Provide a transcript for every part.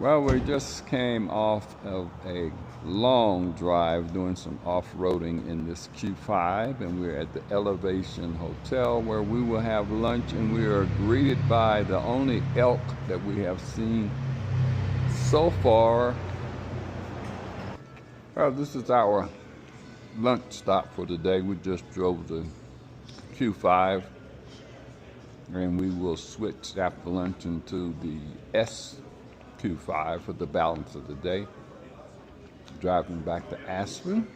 Well, we just came off of a long drive doing some off-roading in this Q5, and we're at the Elevation Hotel where we will have lunch, and we are greeted by the only elk that we have seen so far. Well, this is our lunch stop for today. We just drove the Q5, and we will switch after lunch into the SQ5 for the balance of the day. Driving back to Aspen.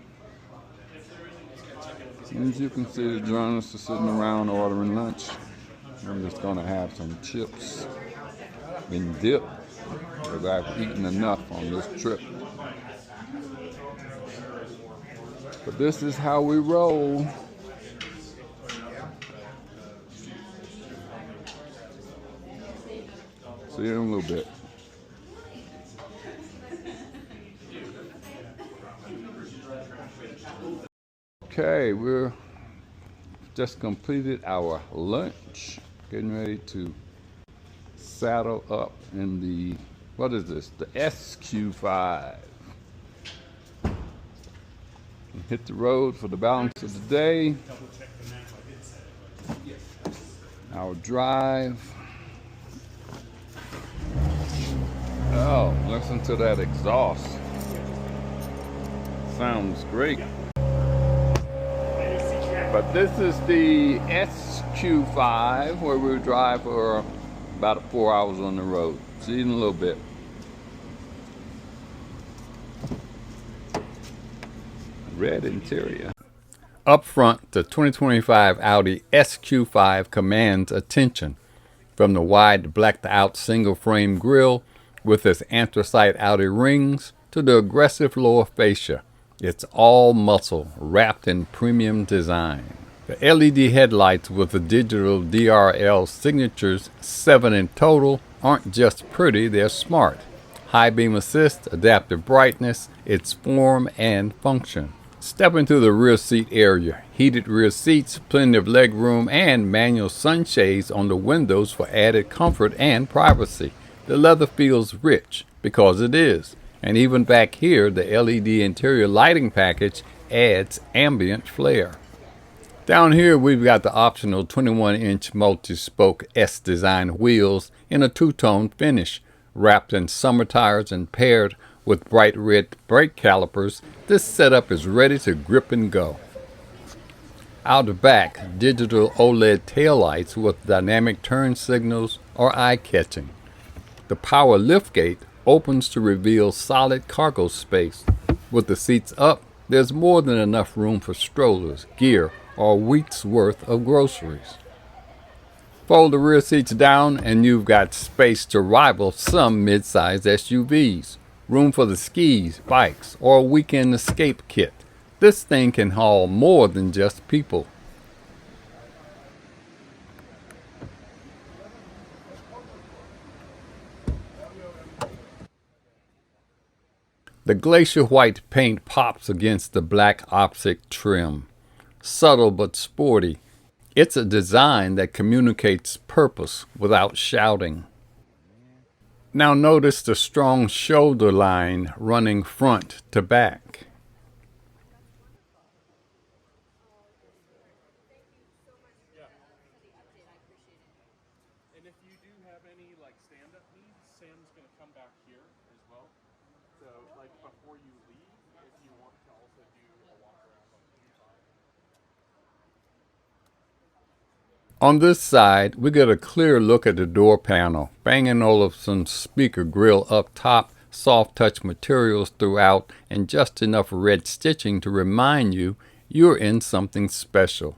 And as you can see, the journalists are sitting around ordering lunch. I'm just going to have some chips and dip because I've eaten enough on this trip. But this is how we roll. See you in a little bit. Okay, we're just completed our lunch, getting ready to saddle up in the, what is this? The SQ5. Hit the road for the balance of the day. Our drive. Oh, listen to that exhaust. Sounds great. But this is the SQ5 where we'll drive for about 4 hours on the road. See you in a little bit. Red interior. Up front, the 2025 Audi SQ5 commands attention. From the wide blacked-out single-frame grille with its anthracite outer rings to the aggressive lower fascia, it's all muscle wrapped in premium design. The LED headlights with the digital DRL signatures, 7 in total, aren't just pretty, they're smart. High beam assist, adaptive brightness, its form and function. Step into the rear seat area. Heated rear seats, plenty of leg room, and manual sunshades on the windows for added comfort and privacy. The leather feels rich, because it is. And even back here, the LED interior lighting package adds ambient flair. Down here, we've got the optional 21-inch multi-spoke S-design wheels in a two-tone finish. Wrapped in summer tires and paired with bright red brake calipers, this setup is ready to grip and go. Out back, digital OLED taillights with dynamic turn signals are eye-catching. The power liftgate opens to reveal solid cargo space. With the seats up, there's more than enough room for strollers, gear, or a week's worth of groceries. Fold the rear seats down and you've got space to rival some mid-sized SUVs. Room for the skis, bikes, or a weekend escape kit. This thing can haul more than just people. The glacier white paint pops against the Black-Optic trim. Subtle but sporty. It's a design that communicates purpose without shouting. Now notice the strong shoulder line running front to back. And if you do have any stand-up needs, Sam's going to come back here as well. So before you leave, if you want to also do a walk around on the inside. On this side, we get a clear look at the door panel. Bang & Olufsen speaker grille up top, soft touch materials throughout, and just enough red stitching to remind you you're in something special.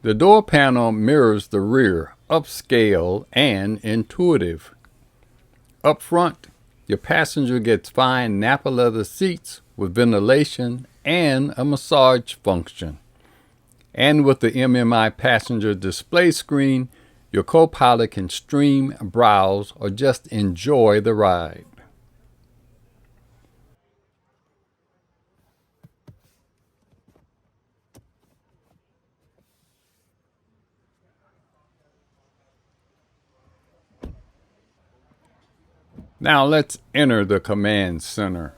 The door panel mirrors the rear, upscale and intuitive. Up front, your passenger gets fine Nappa leather seats with ventilation and a massage function. And with the MMI passenger display screen, your co-pilot can stream, browse, or just enjoy the ride. Now let's enter the command center.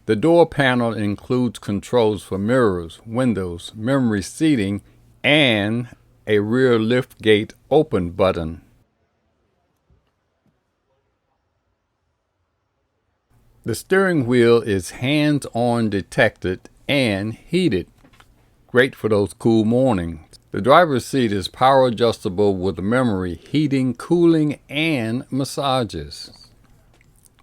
The door panel includes controls for mirrors, windows, memory seating, and a rear liftgate open button. The steering wheel is hands-on detected and heated. Great for those cool mornings. The driver's seat is power adjustable with memory, heating, cooling, and massages.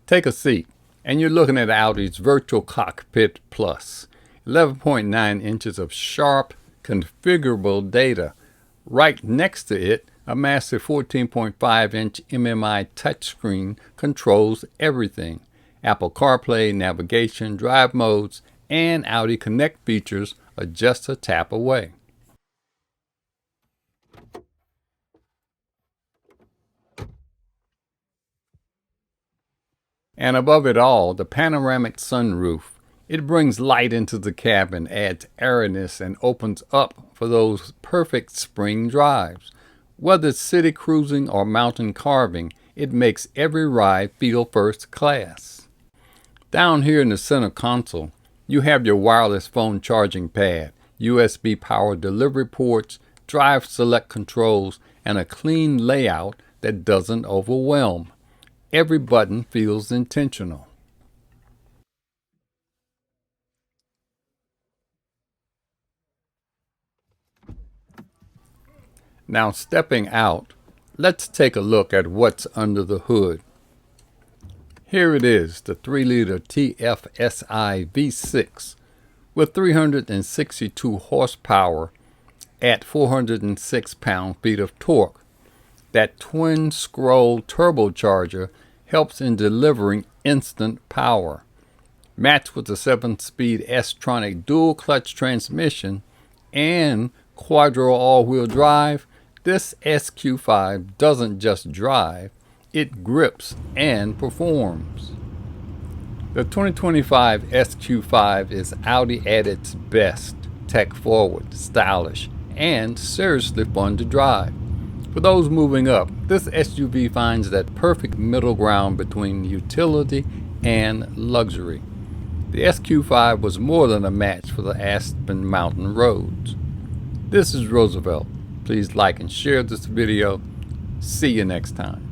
Take a seat, and you're looking at Audi's virtual Cockpit Plus. 11.9 inches of sharp, configurable data. Right next to it, a massive 14.5-inch MMI touchscreen controls everything. Apple CarPlay, navigation, drive modes, and Audi Connect features are just a tap away. And above it all, the panoramic sunroof. It brings light into the cabin, adds airiness, and opens up for those perfect spring drives. Whether it's city cruising or mountain carving, it makes every ride feel first class. Down here in the center console, you have your wireless phone charging pad, USB power delivery ports, drive select controls, and a clean layout that doesn't overwhelm. Every button feels intentional. Now stepping out, let's take a look at what's under the hood. Here it is, the 3-liter TFSI V6 with 362 horsepower at 406 pound-feet of torque. That twin-scroll turbocharger helps in delivering instant power. Matched with the 7-speed S-tronic dual-clutch transmission and quattro all-wheel drive, this SQ5 doesn't just drive, it grips and performs. The 2025 SQ5 is Audi at its best, tech-forward, stylish, and seriously fun to drive. For those moving up, this SUV finds that perfect middle ground between utility and luxury. The SQ5 was more than a match for the Aspen mountain roads. This is Roosevelt. Please like and share this video. See you next time.